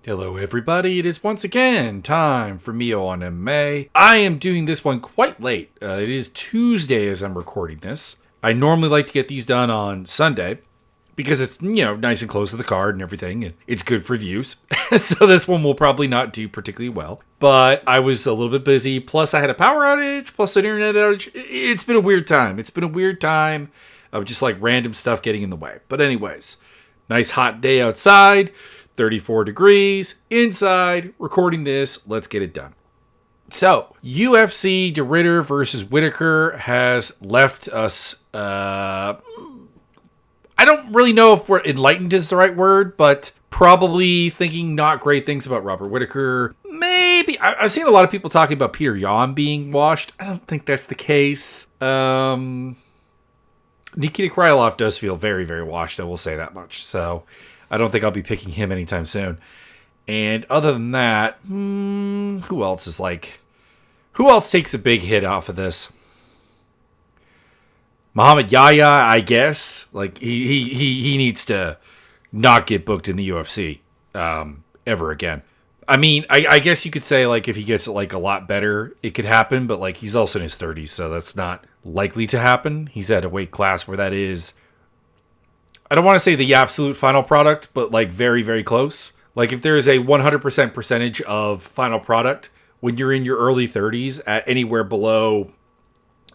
Hello everybody, it is once again time for Mio on MMA. I am doing this one quite late. It is Tuesday as I'm recording this. I normally like to get these done on Sunday because it's, nice and close to the card and everything, and it's good for views. So this one will probably not do particularly well. But I was a little bit busy, plus I had a power outage, plus an internet outage. It's been a weird time. It's been a weird time of just like random stuff getting in the way. But anyways, nice hot day outside. 34 degrees, inside, recording this, let's get it done. So, UFC De Ridder versus Whittaker has left us, I don't really know if we're enlightened is the right word, but probably thinking not great things about Robert Whittaker. Maybe, I've seen a lot of people talking about Peter Yan being washed. I don't think that's the case. Nikita Krylov does feel very, very washed, I will say that much, so I don't think I'll be picking him anytime soon. And other than that, who else takes a big hit off of this? Muhammad Yahya, I guess. Like he needs to not get booked in the UFC ever again. I mean, I guess you could say like if he gets like a lot better, it could happen. But like he's also in his 30s, so that's not likely to happen. He's at a weight class where that is, I don't want to say the absolute final product, but like very, very close. Like if there is a 100% percentage of final product when you're in your early 30s at anywhere below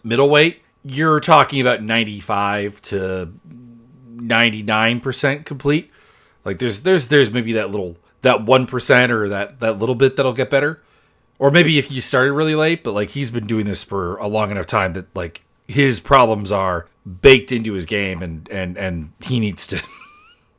middleweight, you're talking about 95 to 99% complete. Like there's maybe that 1% or that little bit that'll get better. Or maybe if you started really late, but like he's been doing this for a long enough time that like his problems are baked into his game and he needs to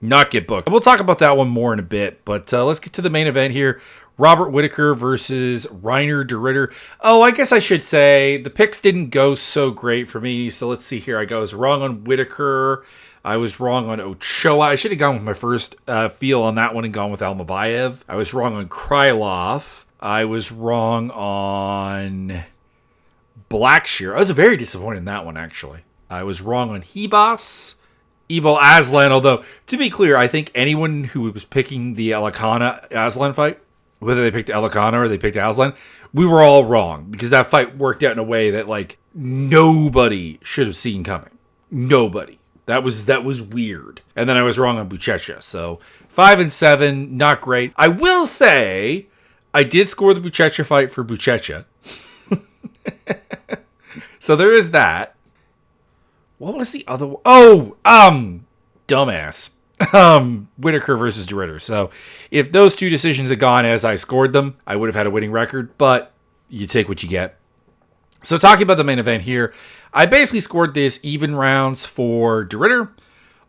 not get booked. We'll talk about that one more in a bit, but let's get to the main event here. Robert Whittaker versus Reiner De Ridder. Oh, I guess I should say the picks didn't go so great for me, so let's see here. I was wrong on Whittaker. I was wrong on Ochoa. I should have gone with my first feel on that one and gone with Almabayev. I was wrong on Krylov. I was wrong on Blackshear. I was very disappointed in that one, actually. I was wrong on Hebas. Ebo Aslan, although, to be clear, I think anyone who was picking the Alicana-Aslan fight, whether they picked Alicana or they picked Aslan, we were all wrong, because that fight worked out in a way that, like, nobody should have seen coming. Nobody. That was weird. And then I was wrong on Buchecha, so 5-7, not great. I will say, I did score the Buchecha fight for Buchecha. So there is that. What was the other one? Oh, dumbass. Whittaker versus De Ridder. So if those two decisions had gone as I scored them, I would have had a winning record, but you take what you get. So talking about the main event here, I basically scored this even rounds for De Ridder,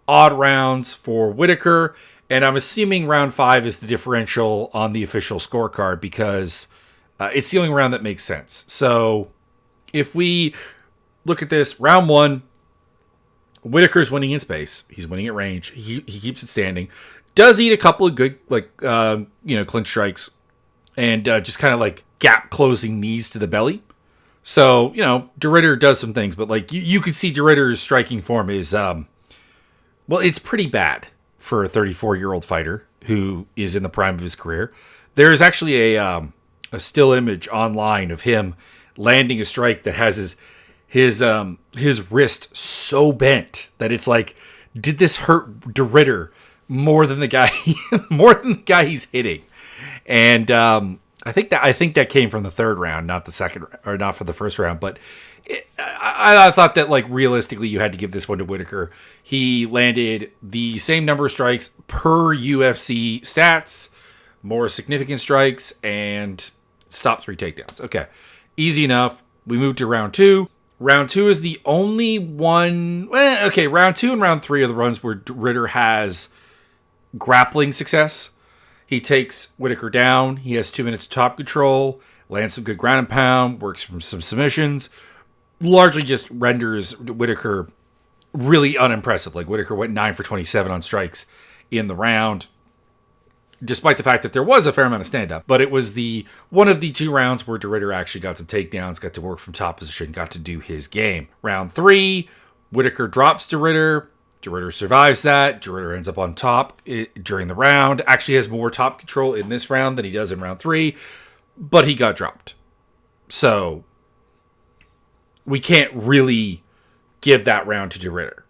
odd rounds for Whittaker, and I'm assuming round 5 is the differential on the official scorecard because it's the only round that makes sense. So if we look at this, round 1, Whittaker's winning in space. He's winning at range. He keeps it standing. Does eat a couple of good, clinch strikes and just kind of like gap closing knees to the belly. So, De Ridder does some things, but like you could see De Ridder's striking form is, it's pretty bad for a 34-year-old fighter who is in the prime of his career. There is actually a still image online of him landing a strike that has his wrist so bent that it's like, did this hurt De Ridder more than the guy he's hitting? And I think that came from the third round, not the second, or not for the first round. But I thought that like realistically, you had to give this one to Whittaker. He landed the same number of strikes per UFC stats, more significant strikes, and stopped 3 takedowns. Okay, easy enough. We moved to round 2. Round 2 is the only one. Round 2 and round 3 are the runs where Ridder has grappling success. He takes Whittaker down. He has 2 minutes of top control, lands some good ground and pound, works from some submissions, largely just renders Whittaker really unimpressive. Like Whittaker went 9 for 27 on strikes in the round, despite the fact that there was a fair amount of stand-up. But it was one of the 2 rounds where De Ridder actually got some takedowns, got to work from top position, got to do his game. Round 3, Whittaker drops De Ridder, De Ridder survives that. De Ridder ends up on top during the round. Actually has more top control in this round than he does in round 3. But he got dropped. So we can't really give that round to De Ridder.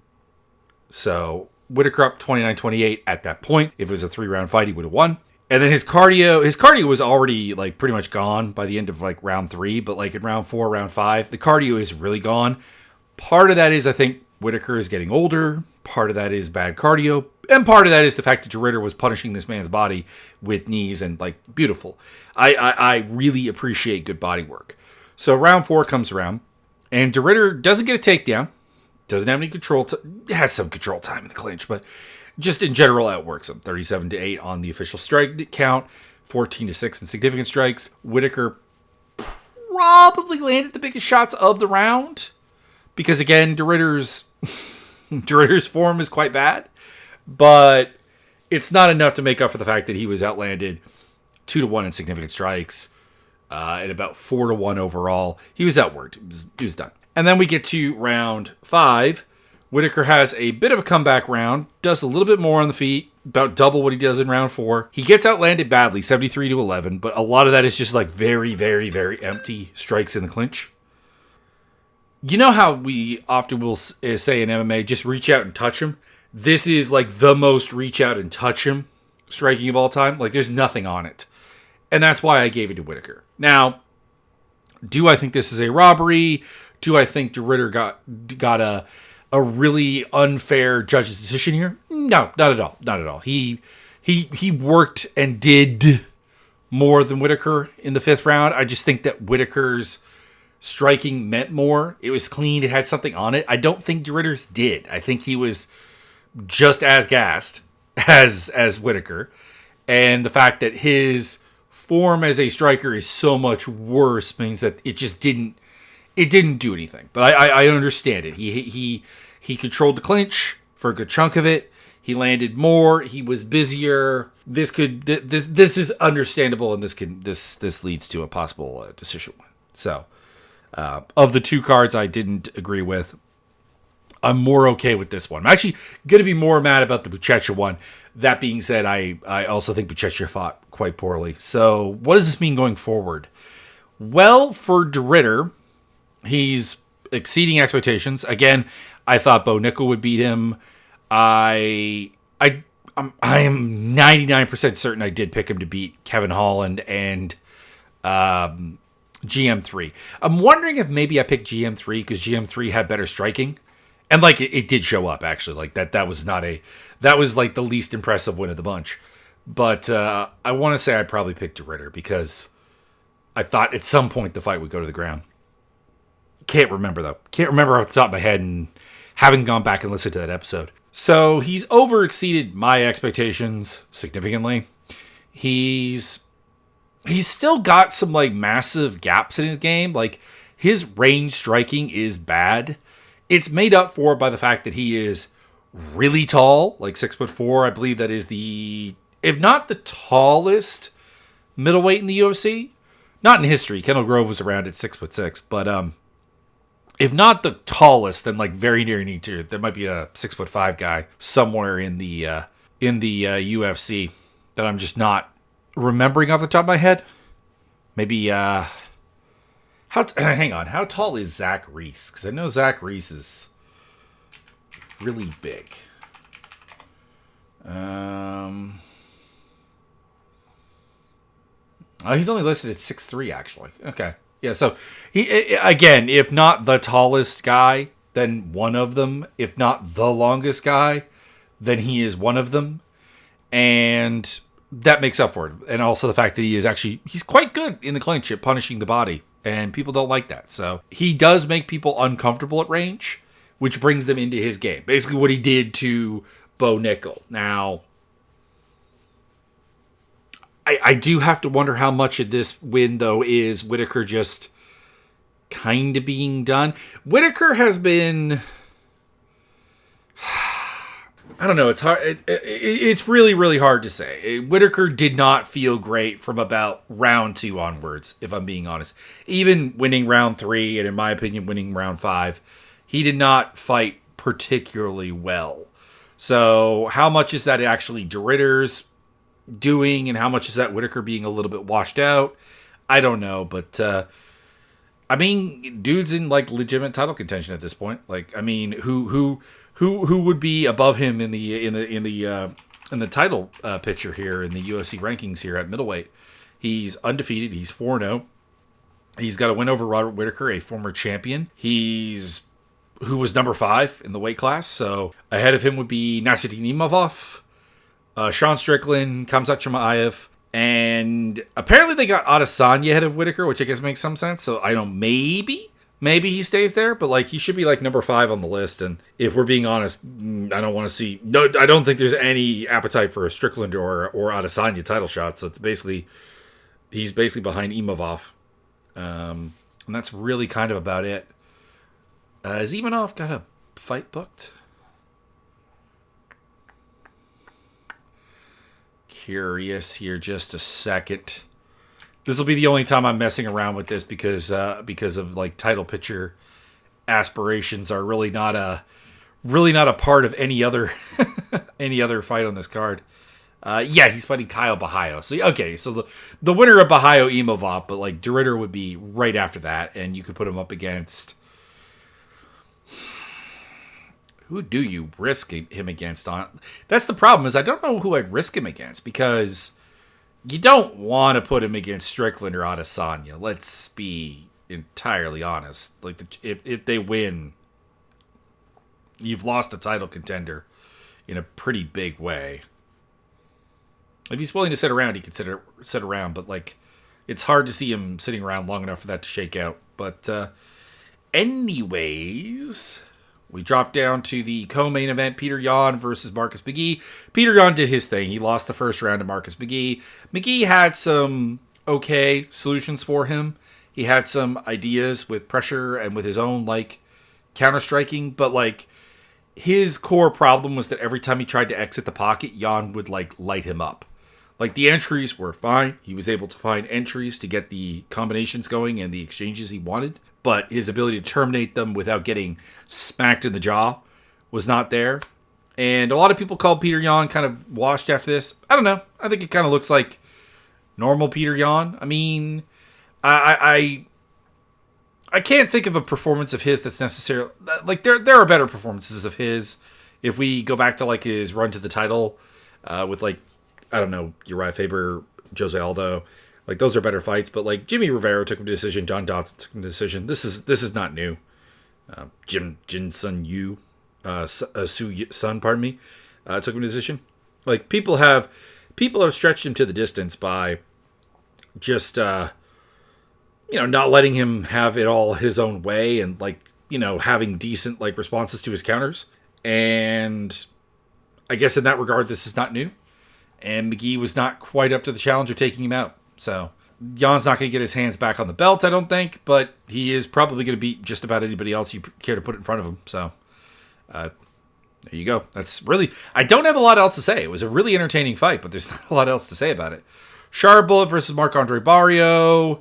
So Whittaker up 29-28 at that point. If it was a 3-round fight, he would have won. And then his cardio was already like pretty much gone by the end of like round 3. But like in round 4, round 5, the cardio is really gone. Part of that is, I think, Whittaker is getting older. Part of that is bad cardio. And part of that is the fact that De Ridder was punishing this man's body with knees and like beautiful. I really appreciate good body work. So round 4 comes around. And De Ridder doesn't get a takedown. Doesn't have any control. Has some control time in the clinch. But just in general, outworks him. 37-8 on the official strike count. 14-6 in significant strikes. Whittaker probably landed the biggest shots of the round. Because again, De Ridder's form is quite bad. But it's not enough to make up for the fact that he was outlanded 2-1 in significant strikes. And about 4-1 overall. He was outworked. He was done. And then we get to round 5. Whittaker has a bit of a comeback round. Does a little bit more on the feet. About double what he does in round 4. He gets outlanded badly, 73-11. But a lot of that is just like very, very, very empty strikes in the clinch. You know how we often will say in MMA, just reach out and touch him? This is like the most reach out and touch him striking of all time. Like there's nothing on it. And that's why I gave it to Whittaker. Now, do I think this is a robbery? Do I think De Ridder got a really unfair judge's decision here? No, not at all. Not at all. He worked and did more than Whittaker in the 5th round. I just think that Whittaker's striking meant more. It was clean. It had something on it. I don't think De Ridder's did. I think he was just as gassed as Whittaker. And the fact that his form as a striker is so much worse means that it just didn't do anything. But I understand it. He controlled the clinch for a good chunk of it. He landed more. He was busier. This is understandable, and this leads to a possible decision win. So, of the 2 cards I didn't agree with, I'm more okay with this one. I'm actually going to be more mad about the Buchecha one. That being said, I also think Buchecha fought quite poorly. So what does this mean going forward? Well, for De Ridder, he's exceeding expectations. Again, I thought Bo Nickel would beat him. I am 99% certain I did pick him to beat Kevin Holland and GM3. I'm wondering if maybe I picked GM3 because GM3 had better striking. And like it did show up actually. Like that was like the least impressive win of the bunch. But I want to say I probably picked De Ridder because I thought at some point the fight would go to the ground. Can't remember though. Can't remember off the top of my head and haven't gone back and listened to that episode. So he's overexceeded my expectations significantly. He's still got some like massive gaps in his game. Like his range striking is bad. It's made up for by the fact that he is really tall, like 6'4". I believe that is if not the tallest middleweight in the UFC, not in history. Kendall Grove was around at 6'6", but if not the tallest, then like very near to. There might be a 6'5" guy somewhere in the UFC that I'm just not remembering off the top of my head. Maybe hang on, how tall is Zach Reese? Because I know Zach Reese is really big. He's only listed at 6'3", actually. Okay. Yeah, so he, again, if not the tallest guy, then one of them. If not the longest guy, then he is one of them. And that makes up for it. And also the fact that he's quite good in the clinch at punishing the body. And people don't like that. So he does make people uncomfortable at range, which brings them into his game. Basically what he did to Bo Nickel. Now, I do have to wonder how much of this win, though, is Whittaker just kind of being done. Whittaker has been... I don't know. It's hard. It's really, really hard to say. Whittaker did not feel great from about round 2 onwards, if I'm being honest. Even winning round 3, and in my opinion, winning round 5, he did not fight particularly well. So how much is that actually De Ridder's doing, and how much is that Whittaker being a little bit washed out? I don't know, but I mean, dude's in like legitimate title contention at this point. Like, I mean, who would be above him in the title picture here in the UFC rankings here at middleweight? He's undefeated. He's 4-0. He's got a win over Robert Whittaker, a former champion. Who was number 5 in the weight class. So ahead of him would be Nasruddin Imavov, Sean Strickland, Khamzat Chimaev, and apparently they got Adesanya ahead of Whittaker, which I guess makes some sense. So I don't, maybe he stays there, but like he should be like number 5 on the list. And if we're being honest, I don't want to see. No, I don't think there's any appetite for a Strickland or Adesanya title shot. So he's basically behind Imavov, and that's really kind of about it. Has Imanov got a fight booked? Curious here, just a second. This will be the only time I'm messing around with this because of like title picture aspirations are really not a part of any other fight on this card. Yeah, he's fighting Kyle Bahayo. So okay, so the winner of Bahayo Imavov, but like De Ridder would be right after that, and you could put him up against. Who do you risk him against? That's the problem, is I don't know who I'd risk him against, because you don't want to put him against Strickland or Adesanya. Let's be entirely honest. Like, if they win, you've lost a title contender in a pretty big way. If he's willing to sit around, he could sit around, but like, it's hard to see him sitting around long enough for that to shake out. But anyways, we dropped down to the co-main event, Petr Yan versus Marcus McGee. Petr Yan did his thing. He lost the first round to Marcus McGee. McGee had some okay solutions for him. He had some ideas with pressure and with his own, like, counter-striking. But, like, his core problem was that every time he tried to exit the pocket, Yan would, like, light him up. Like, the entries were fine. He was able to find entries to get the combinations going and the exchanges he wanted. But his ability to terminate them without getting smacked in the jaw was not there. And a lot of people called Petr Yan kind of washed after this. I don't know. I think it kind of looks like normal Petr Yan. I mean, I can't think of a performance of his that's necessarily... Like, there are better performances of his. If we go back to, like, his run to the title with, like, I don't know, Uriah Faber, Jose Aldo... Like, those are better fights, but like Jimmy Rivera took him to decision, John Dodson took him to decision. This is not new. Jin Sun Yu, Su Sun, pardon me, took him to decision. Like, people have stretched him to the distance by just not letting him have it all his own way, and like, having decent like responses to his counters. And I guess in that regard, this is not new. And McGee was not quite up to the challenge of taking him out. So, Jan's not going to get his hands back on the belt, I don't think, but he is probably going to beat just about anybody else you care to put in front of him. So, there you go. That's really... I don't have a lot else to say. It was a really entertaining fight, but there's not a lot else to say about it. Sharp Bullet versus Marc-Andre Barrio.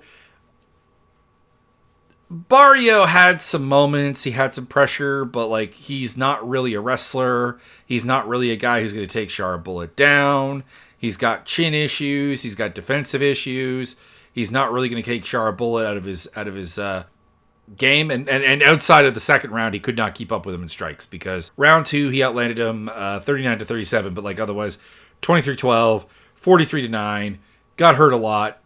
Barrio had some moments. He had some pressure, but like, he's not really a wrestler. He's not really a guy who's going to take Sharp Bullet down. He's got chin issues. He's got defensive issues. He's not really going to take Sharp Bullet out of his game. And outside of the second round, he could not keep up with him in strikes, because round 2, he outlanded him 39-37, but like otherwise 23-12, 43-9, got hurt a lot.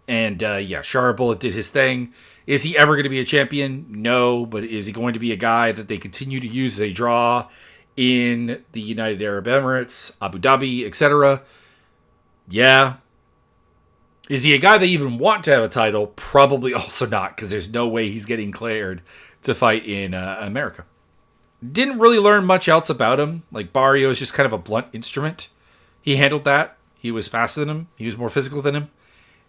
And Sharp Bullet did his thing. Is he ever going to be a champion? No, but is he going to be a guy that they continue to use as a draw in the United Arab Emirates, Abu Dhabi, etc.? Yeah. Is he a guy they even want to have a title? Probably also not, because there's no way he's getting cleared to fight in America. Didn't really learn much else about him. Like, Barrio is just kind of a blunt instrument. He handled that. He was faster than him. He was more physical than him.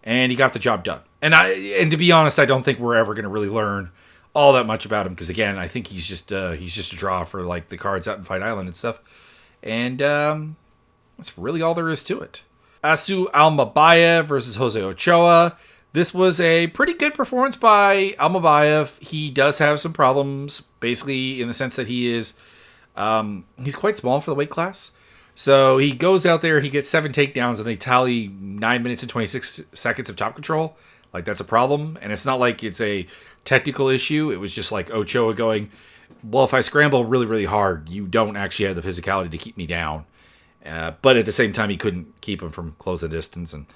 And he got the job done. And to be honest, I don't think we're ever going to really learn all that much about him, because again, I think he's just a draw for like the cards out in Fight Island and stuff. And that's really all there is to it. Asu Almabayev versus Jose Ochoa. This was a pretty good performance by Almabayev. He does have some problems, basically in the sense that he is He's quite small for the weight class. So he goes out there, he gets 7 takedowns, and they tally 9 minutes and 26 seconds of top control. Like, that's a problem. And it's not like it's a technical issue. It was just like Ochoa going, well, if I scramble really, really hard, you don't actually have the physicality to keep me down. But at the same time, he couldn't keep him from closing the distance. And,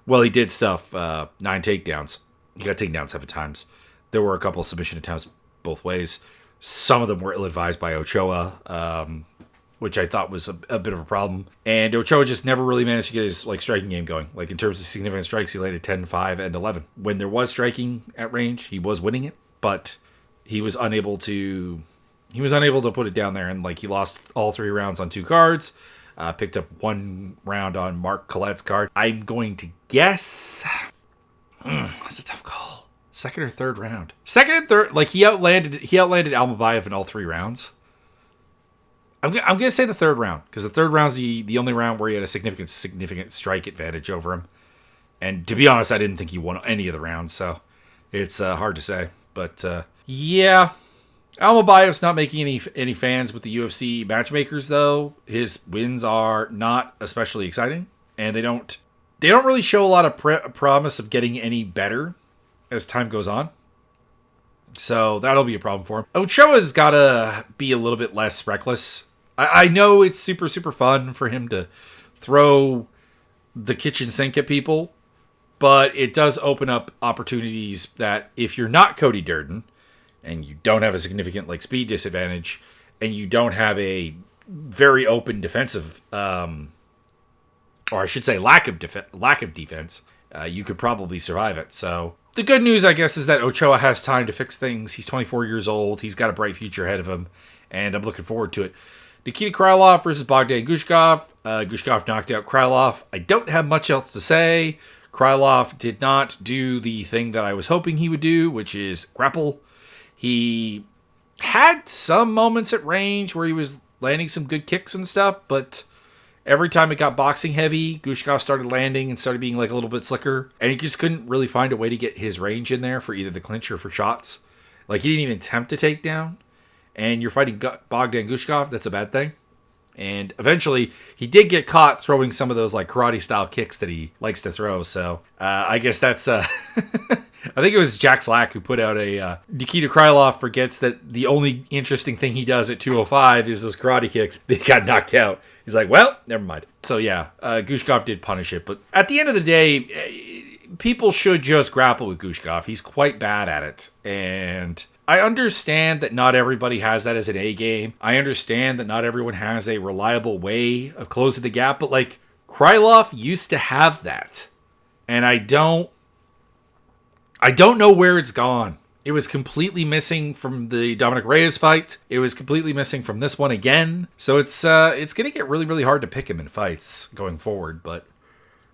well, he did stuff 9 takedowns. He got taken down 7 times. There were a couple of submission attempts both ways. Some of them were ill-advised by Ochoa, which I thought was a bit of a problem. And Ochoa just never really managed to get his striking game going. Like, in terms of significant strikes, he landed 10, 5, and 11. When there was striking at range, he was winning it, but he was unable to put it down there, and he lost all 3 rounds on 2 cards. Picked up 1 round on Mark Collette's card. I'm going to guess that's a tough call. 2nd or 3rd round. 2nd and 3rd, he outlanded Almabayev in all 3 rounds. I'm going to say the 3rd round, because the 3rd round's the only round where he had a significant strike advantage over him. And to be honest, I didn't think he won any of the rounds, so it's hard to say. But yeah, Almabayev's not making any fans with the UFC matchmakers, though. His wins are not especially exciting, and they don't really show a lot of promise of getting any better as time goes on. So that'll be a problem for him. Ochoa's got to be a little bit less reckless. I know it's super, super fun for him to throw the kitchen sink at people, but it does open up opportunities that if you're not Cody Durden and you don't have a significant speed disadvantage and you don't have a very open defensive, or I should say lack of defense, you could probably survive it. So the good news, I guess, is that Ochoa has time to fix things. He's 24 years old. He's got a bright future ahead of him, and I'm looking forward to it. Nikita Krylov versus Bogdan Gushkov. Gushkov knocked out Krylov. I don't have much else to say. Krylov did not do the thing that I was hoping he would do, which is grapple. He had some moments at range where he was landing some good kicks and stuff, but every time it got boxing heavy, Gushkov started landing and started being a little bit slicker, and he just couldn't really find a way to get his range in there for either the clinch or for shots. He didn't even attempt to take down. And you're fighting Bogdan Gushkov, that's a bad thing. And eventually, he did get caught throwing some of those karate-style kicks that he likes to throw. So I guess that's... I think it was Jack Slack who put out a... Nikita Krylov forgets that the only interesting thing he does at 205 is those karate kicks. They got knocked out. He's like, well, never mind. So yeah, Gushkov did punish it. But at the end of the day, people should just grapple with Gushkov. He's quite bad at it. And I understand that not everybody has that as an A game. I understand that not everyone has a reliable way of closing the gap. But Krylov used to have that. And I don't know where it's gone. It was completely missing from the Dominic Reyes fight. It was completely missing from this one again. So it's going to get really, really hard to pick him in fights going forward. But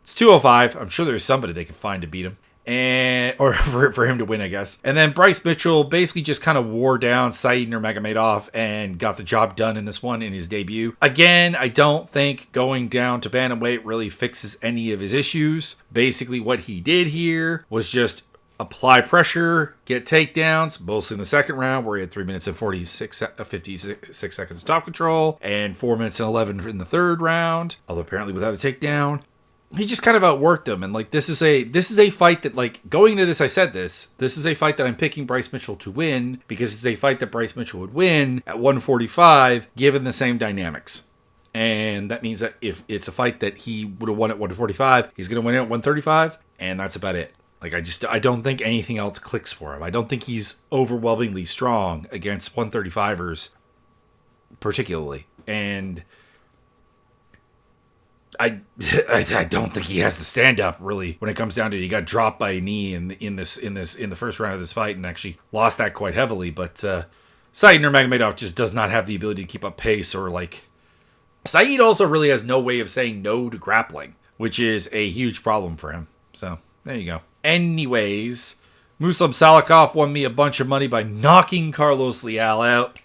it's 205. I'm sure there's somebody they can find to beat him. Or for him to win, I guess. And then Bryce Mitchell basically just kind of wore down Said Nurmagomedov and got the job done in this one in his debut. Again, I don't think going down to bantamweight really fixes any of his issues. Basically, what he did here was just apply pressure, get takedowns, mostly in the 2nd round where he had 3 minutes and 56 seconds of top control and 4 minutes and 11 in the 3rd round, although apparently without a takedown. He just kind of outworked him, and this is a fight that going into this, I said this is a fight that I'm picking Bryce Mitchell to win because it's a fight that Bryce Mitchell would win at 145 given the same dynamics. And that means that if it's a fight that he would have won at 145, he's going to win it at 135, and that's about it. I don't think anything else clicks for him. I don't think he's overwhelmingly strong against 135ers particularly. And I don't think he has the stand up really when it comes down to it. He got dropped by a knee in the 1st round of this fight and actually lost that quite heavily. But Said Nurmagomedov just does not have the ability to keep up pace or Said also really has no way of saying no to grappling, which is a huge problem for him. So there you go. Anyways, Muslim Salikov won me a bunch of money by knocking Carlos Leal out.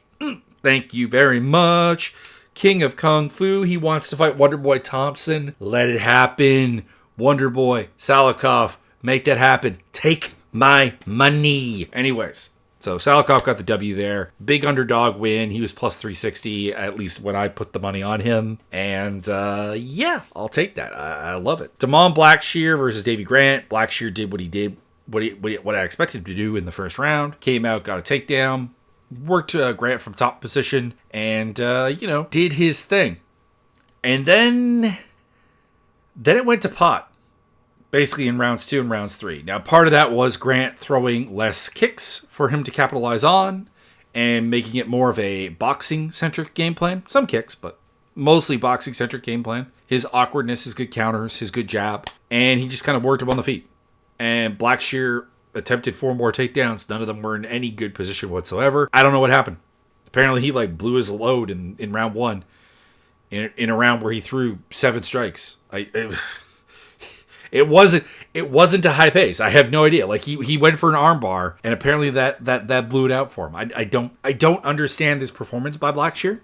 Thank you very much. King of Kung Fu. He wants to fight Wonderboy Thompson. Let it happen. Wonderboy Salikov. Make that happen. Take my money. Anyways, So Salikov got the W there. Big underdog win. He was plus 360, at least when I put the money on him. And yeah, I'll take that. I love it. Damon Blackshear versus Davey Grant. Blackshear did what he did, what I expected him to do in the first round. Came out, got a takedown. Worked Grant from top position. And, did his thing. And then it went to pot. Basically in rounds 2 and rounds 3. Now, part of that was Grant throwing less kicks for him to capitalize on and making it more of a boxing-centric game plan. Some kicks, but mostly boxing-centric game plan. His awkwardness, his good counters, his good jab. And he just kind of worked him on the feet. And Blackshear attempted 4 more takedowns. None of them were in any good position whatsoever. I don't know what happened. Apparently, he blew his load in round 1. In a round where he threw 7 strikes. It wasn't a high pace. I have no idea. He went for an arm bar, and apparently that blew it out for him. I don't understand this performance by Blackshear.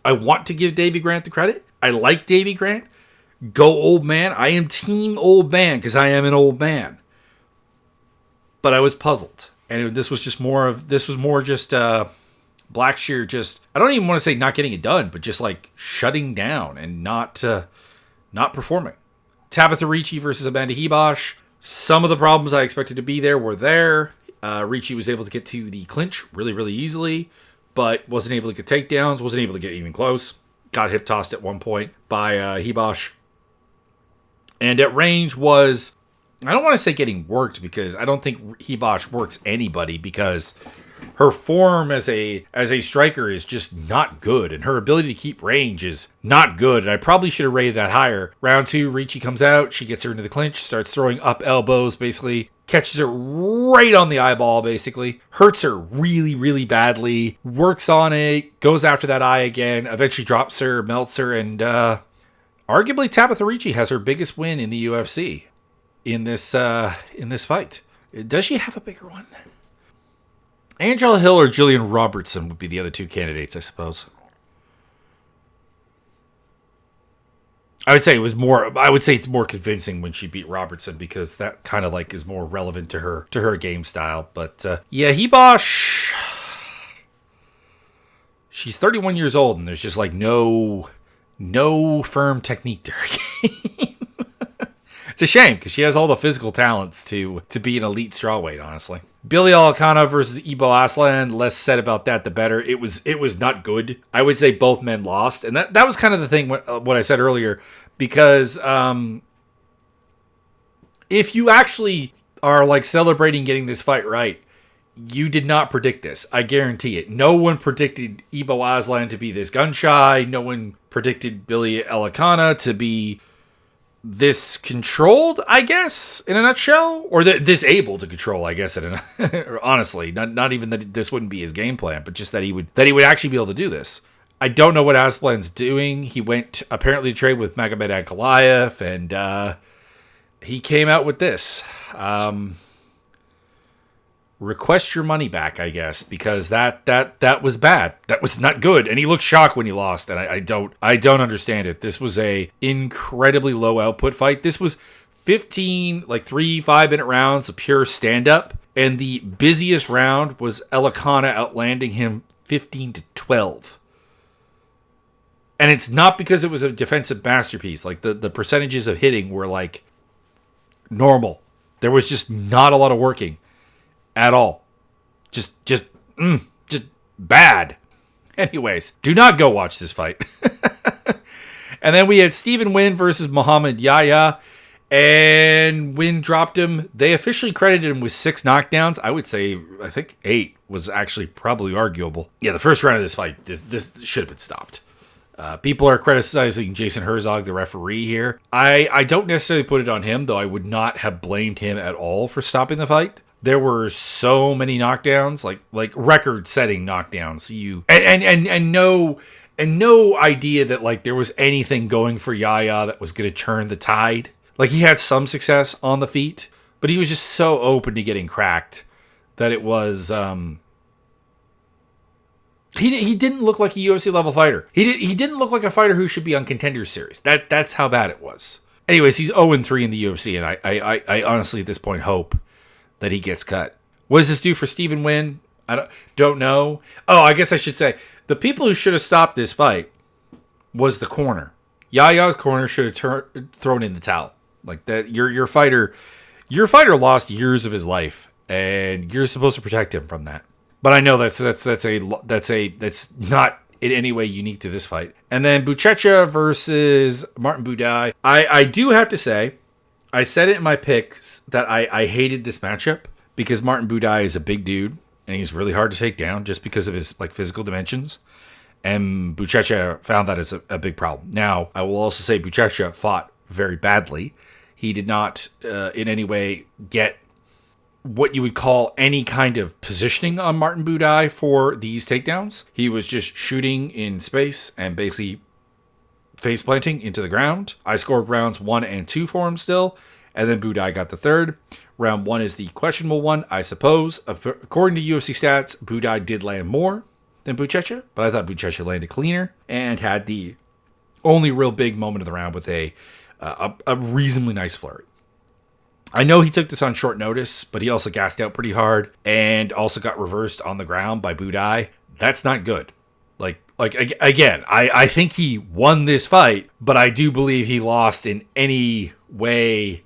I want to give Davey Grant the credit. I like Davey Grant. Go old man. I am team old man because I am an old man. But I was puzzled, and this was more just Blackshear just, I don't even want to say not getting it done, but just shutting down and not performing. Tabitha Ricci versus Amanda Hebosh. Some of the problems I expected to be there were there. Ricci was able to get to the clinch really, really easily, but wasn't able to get takedowns, wasn't able to get even close. Got hip tossed at one point by Hebosh. And at range was, I don't want to say getting worked because I don't think Hebosh works anybody because her form as a striker is just not good, and her ability to keep range is not good, and I probably should have rated that higher. Round 2, Ricci comes out, she gets her into the clinch, starts throwing up elbows, basically catches her right on the eyeball, basically. Hurts her really, really badly, works on it, goes after that eye again, eventually drops her, melts her, and arguably Tabitha Ricci has her biggest win in the UFC in this fight. Does she have a bigger one? Angela Hill or Jillian Robertson would be the other 2 candidates, I suppose. I would say it's more convincing when she beat Robertson because that kind of is more relevant to her game style. But yeah, Hebosh, she's 31 years old and there's just no firm technique to her game. It's a shame because she has all the physical talents to be an elite strawweight, honestly. Billy Alakana versus Ibo Aslan. Less said about that, the better. It was not good. I would say both men lost, and that was kind of the thing. What I said earlier, because if you actually are celebrating getting this fight right, you did not predict this. I guarantee it. No one predicted Ibo Aslan to be this gun shy. No one predicted Billy Alakana to be this controlled, I guess, in a nutshell, or this able to control, I guess. Honestly, not even that this wouldn't be his game plan, but just that he would actually be able to do this. I don't know what Aslan's doing. He went apparently to trade with Magomed Ankalaev, and he came out with this. Request your money back, I guess, because that was bad. That was not good, and he looked shocked when he lost, and I don't understand it. This was a incredibly low output fight. This was 15 3-5-minute rounds of pure stand up, and the busiest round was Elikana outlanding him 15-12. And it's not because it was a defensive masterpiece. The percentages of hitting were normal. There was just not a lot of working at all. Just bad. Anyways, do not go watch this fight. And then we had Stephen Wynn versus Muhammad Yahya, and Wynn dropped him. They officially credited him with 6 knockdowns. I think 8 was actually probably arguable. Yeah, the first round of this fight, this should have been stopped. People are criticizing Jason Herzog, the referee here. I don't necessarily put it on him, though I would not have blamed him at all for stopping the fight. There were so many knockdowns, like record-setting knockdowns. And no idea that there was anything going for Yahya that was going to turn the tide. He had some success on the feet, but he was just so open to getting cracked that it was. He didn't look like a UFC level fighter. He didn't look like a fighter who should be on Contender Series. That's how bad it was. Anyways, he's 0-3 in the UFC, and I honestly at this point hope that he gets cut. What does this do for Stephen Wynn? I don't know. Oh, I guess I should say the people who should have stopped this fight was the corner. Yaya's corner should have thrown in the towel. Like that, your fighter lost years of his life, and you're supposed to protect him from that. But I know that's not in any way unique to this fight. And then Buchecha versus Martin Buday. I do have to say, I said it in my picks that I hated this matchup because Martin Buday is a big dude and he's really hard to take down just because of his like physical dimensions. And Buchecha found that as a big problem. Now, I will also say Buchecha fought very badly. He did not in any way get what you would call any kind of positioning on Martin Buday for these takedowns. He was just shooting in space and basically face planting into the ground. I scored rounds 1 and 2 for him still, and then Buday got the third. Round 1 is the questionable one, I suppose. According to UFC stats, Buday did land more than Buchecha, but I thought Buchecha landed cleaner and had the only real big moment of the round with a reasonably nice flurry. I know he took this on short notice, but he also gassed out pretty hard and also got reversed on the ground by Buday. That's not good. Like again, I think he won this fight, but I do believe he lost in any way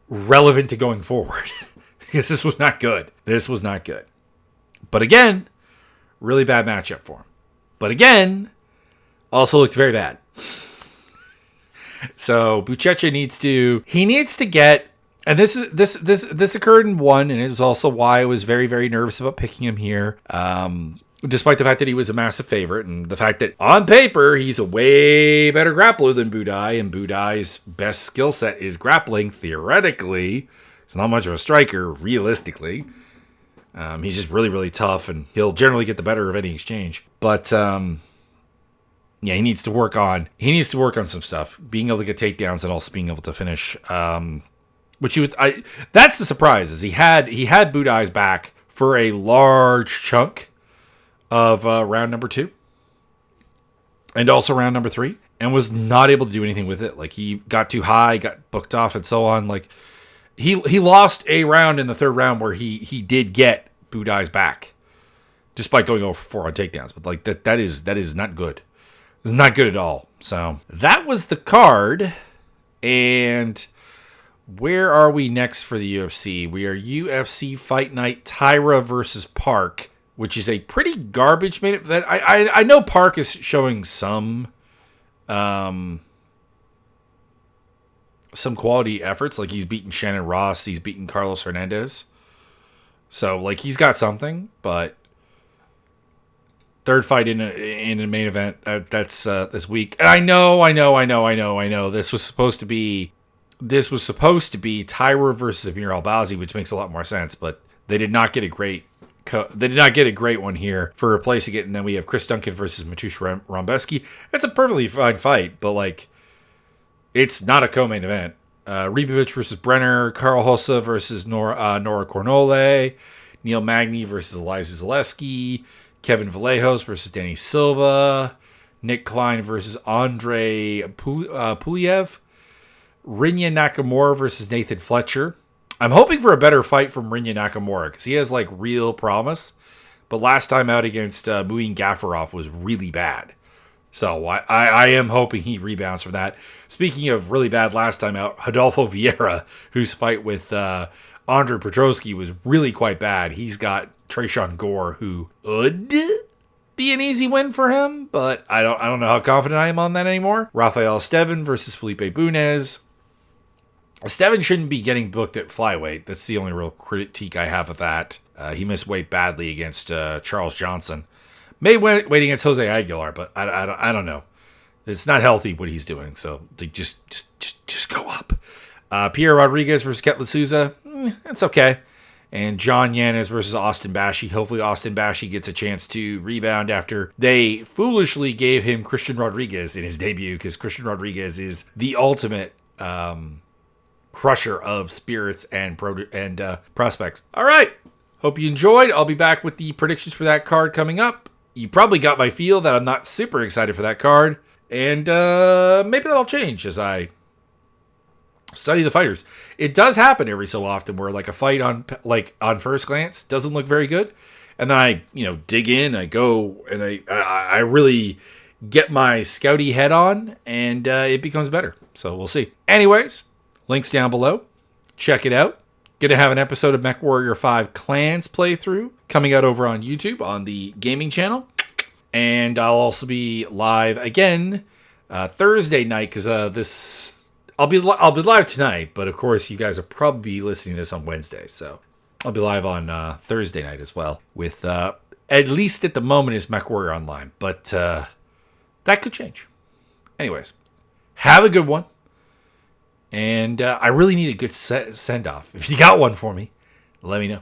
relevant to going forward because this was not good. This was not good. But again, really bad matchup for him. But again, also looked very bad. So Buchecha needs to get, and this occurred in 1, and it was also why I was very, very nervous about picking him here. Despite the fact that he was a massive favorite, and the fact that on paper he's a way better grappler than Buday, and Buday's best skill set is grappling. Theoretically, he's not much of a striker. Realistically, he's just really, really tough, and he'll generally get the better of any exchange. But yeah, he needs to work on some stuff, being able to get takedowns and also being able to finish. That's the surprise, is he had Buday's back for a large chunk of round number 2 and also round number 3, and was not able to do anything with it. Like, he got too high, got booked off, and so on. Like, he lost a round in the 3rd round where he did get Buday's back despite going over 4 on takedowns. But like that is not good. It's not good at all. So that was the card. And where are we next for the UFC? We are UFC Fight Night Tyra versus Park, which is a pretty garbage main event. I know Park is showing some quality efforts. Like, he's beaten Shannon Ross, he's beaten Carlos Hernandez. So like, he's got something, but third fight in a main event, that's weak. And I know. This was supposed to be Tyra versus Amir Albazi, which makes a lot more sense, but they did not get a great one here for replacing it. And then we have Chris Duncan versus Mateusz Rombeski. That's a perfectly fine fight, but like, it's not a co-main event. Ribovic versus Brenner, Carl Hossa versus Nora Cornole, Neil Magny versus Eliza Zaleski, Kevin Vallejos versus Danny Silva, Nick Klein versus Andre Puliev, Rinya Nakamura versus Nathan Fletcher. I'm hoping for a better fight from Rinya Nakamura because he has like real promise. But last time out against Muin Gafarov was really bad. So I am hoping he rebounds from that. Speaking of really bad last time out, Rodolfo Vieira, whose fight with Andre Petrosky was really quite bad. He's got Tresean Gore, who would be an easy win for him, but I don't know how confident I am on that anymore. Rafael Estevan versus Felipe Bunez. Estevan shouldn't be getting booked at flyweight. That's the only real critique I have of that. He missed weight badly against Charles Johnson. May wait against Jose Aguilar, but I don't know. It's not healthy what he's doing, so they just go up. Pierre Rodriguez versus Ketla Souza. That's okay. And John Yanez versus Austin Bashi. Hopefully Austin Bashi gets a chance to rebound after they foolishly gave him Christian Rodriguez in his debut, because Christian Rodriguez is the ultimate crusher of spirits and prospects. All right. Hope you enjoyed. I'll be back with the predictions for that card coming up. You probably got my feel that I'm not super excited for that card. And maybe that'll change as I Study the fighters. It does happen every so often where like a fight on first glance doesn't look very good, and then I dig in, I go and I really get my scouty head on, and it becomes better. So we'll see. Anyways, links down below. Check it out. Gonna have an episode of MechWarrior 5 Clans playthrough coming out over on YouTube on the gaming channel, and I'll also be live again Thursday night because I'll be live tonight, but of course you guys are probably listening to this on Wednesday, so I'll be live on Thursday night as well with at least at the moment is MechWarrior Online, but that could change. Anyways, have a good one. And I really need a good send-off. If you got one for me, let me know.